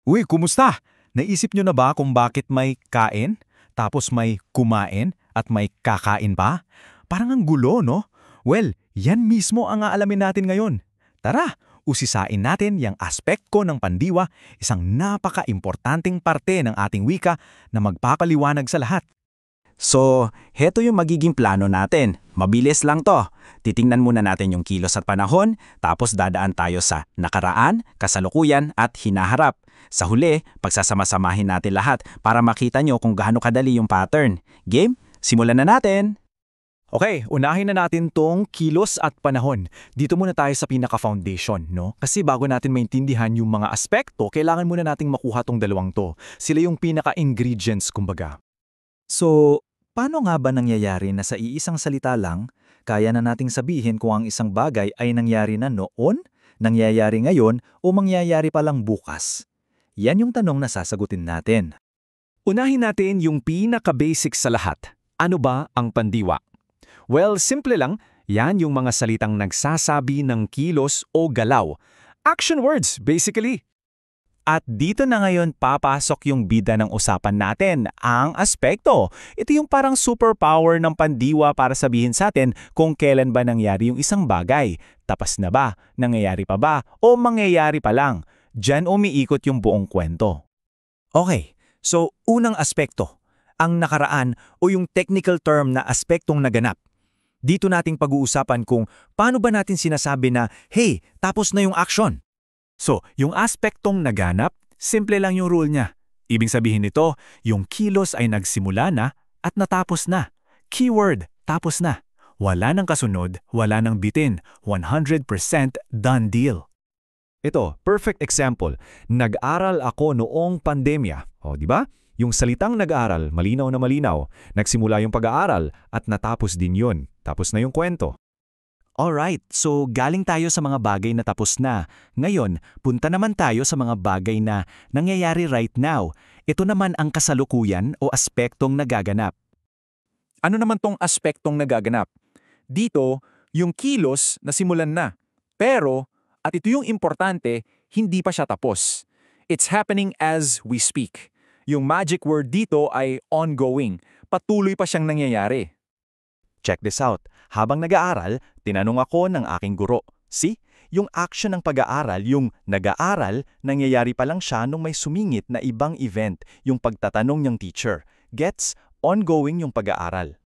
Uy, kumusta? Naisip nyo na ba kung bakit may kain, tapos may kumain, at may kakain pa? Parang ang gulo, no? Well, yan mismo ang aalamin natin ngayon. Tara, usisain natin yung aspekto ng pandiwa, isang napaka-importanting parte ng ating wika na magpapaliwanag sa lahat. So, heto yung magiging plano natin. Mabilis lang to. Titingnan muna natin yung kilos at panahon, tapos dadaan tayo sa nakaraan, kasalukuyan at hinaharap. Sa huli, pagsasama-samahin natin lahat para makita nyo kung gaano kadali yung pattern. Game? Simulan na natin! Okay, unahin na natin tong kilos at panahon. Dito muna tayo sa pinaka-foundation, no? Kasi bago natin maintindihan yung mga aspekto, kailangan muna nating makuha tong dalawang to. Sila yung pinaka-ingredients, kumbaga. So, paano nga ba nangyayari na sa iisang salita lang, kaya na nating sabihin kung ang isang bagay ay nangyari na noon, nangyayari ngayon, o mangyayari pa lang bukas? Yan yung tanong na sasagutin natin. Unahin natin yung pinaka-basic sa lahat. Ano ba ang pandiwa? Well, simple lang, yan yung mga salitang nagsasabi ng kilos o galaw. Action words, basically. At dito na ngayon papasok yung bida ng usapan natin, ang aspekto. Ito yung parang superpower ng pandiwa para sabihin sa atin kung kailan ba nangyari yung isang bagay. Tapas na ba? Nangyayari pa ba? O mangyayari pa lang? Diyan umiikot yung buong kwento. Okay, so unang aspekto, ang nakaraan o yung technical term na aspektong naganap. Dito nating pag-uusapan kung paano ba natin sinasabi na, hey, tapos na yung action. So, yung aspektong naganap, simple lang yung rule niya. Ibig sabihin nito, yung kilos ay nagsimula na at natapos na. Keyword, tapos na. Wala nang kasunod, wala nang bitin. 100% done deal. Ito, perfect example. Nag-aral ako noong pandemya. O, di ba? Yung salitang nag-aral, malinaw na malinaw. Nagsimula yung pag-aaral at natapos din yun. Tapos na yung kwento. Alright, so galing tayo sa mga bagay na tapos na. Ngayon, punta naman tayo sa mga bagay na nangyayari right now. Ito naman ang kasalukuyan o aspektong nagaganap. Ano naman tong aspektong nagaganap? Dito, yung kilos nasimulan na. Pero, at ito yung importante, hindi pa siya tapos. It's happening as we speak. Yung magic word dito ay ongoing. Patuloy pa siyang nangyayari. Check this out. Habang nag-aaral, tinanong ako ng aking guro. See? Yung action ng pag-aaral, yung nag-aaral, nangyayari pa lang siya nung may sumingit na ibang event, yung pagtatanong ng teacher. Gets? Ongoing yung pag-aaral.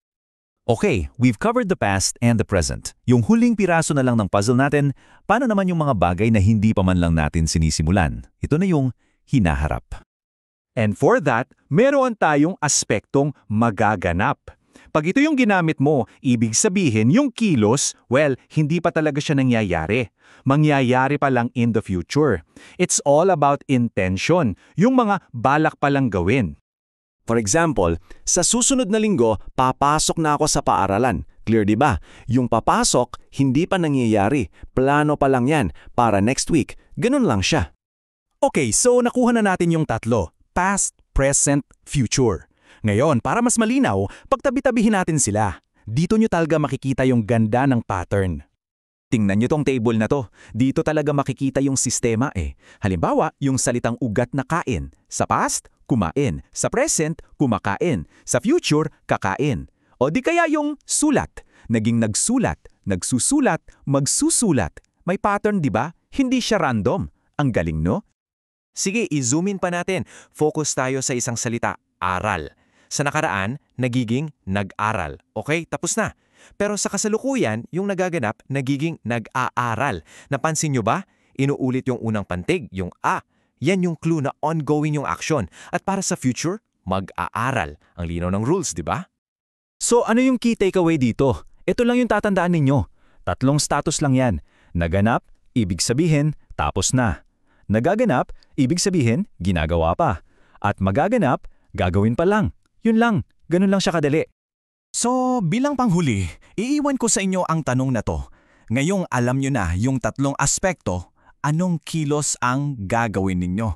Okay, we've covered the past and the present. Yung huling piraso na lang ng puzzle natin, paano naman yung mga bagay na hindi pa man lang natin sinisimulan? Ito na yung hinaharap. And for that, meron tayong aspektong magaganap. Pag ito yung ginamit mo, ibig sabihin yung kilos, well, hindi pa talaga siya nangyayari. Mangyayari pa lang in the future. It's all about intention, yung mga balak pa lang gawin. For example, sa susunod na linggo, papasok na ako sa paaralan. Clear, di ba? Yung papasok, hindi pa nangyayari. Plano pa lang yan para next week. Ganun lang siya. Okay, so nakuha na natin yung tatlo. Past, present, future. Ngayon, para mas malinaw, pagtabi-tabihin natin sila. Dito nyo talaga makikita yung ganda ng pattern. Tingnan nyo tong table na to. Dito talaga makikita yung sistema eh. Halimbawa, yung salitang ugat na kain. Sa past, kumain. Sa present, kumakain. Sa future, kakain. O di kaya yung sulat. Naging nagsulat, nagsusulat, magsusulat. May pattern, di ba? Hindi siya random. Ang galing, no? Sige, i-zoom in pa natin. Focus tayo sa isang salita, aral. Sa nakaraan, nagiging nag-aral. Okay, tapos na. Pero sa kasalukuyan, yung nagaganap, nagiging nag-aaral. Napansin nyo ba? Inuulit yung unang pantig, yung a. Yan yung clue na ongoing yung action. At para sa future, mag-aaral. Ang linaw ng rules, di ba? So ano yung key takeaway dito? Ito lang yung tatandaan ninyo. Tatlong status lang yan. Naganap, ibig sabihin, tapos na. Nagaganap, ibig sabihin, ginagawa pa. At magaganap, gagawin pa lang. Yun lang, ganun lang siya kadali. So, bilang panghuli, iiwan ko sa inyo ang tanong na to. Ngayong alam nyo na yung tatlong aspekto, anong kilos ang gagawin ninyo?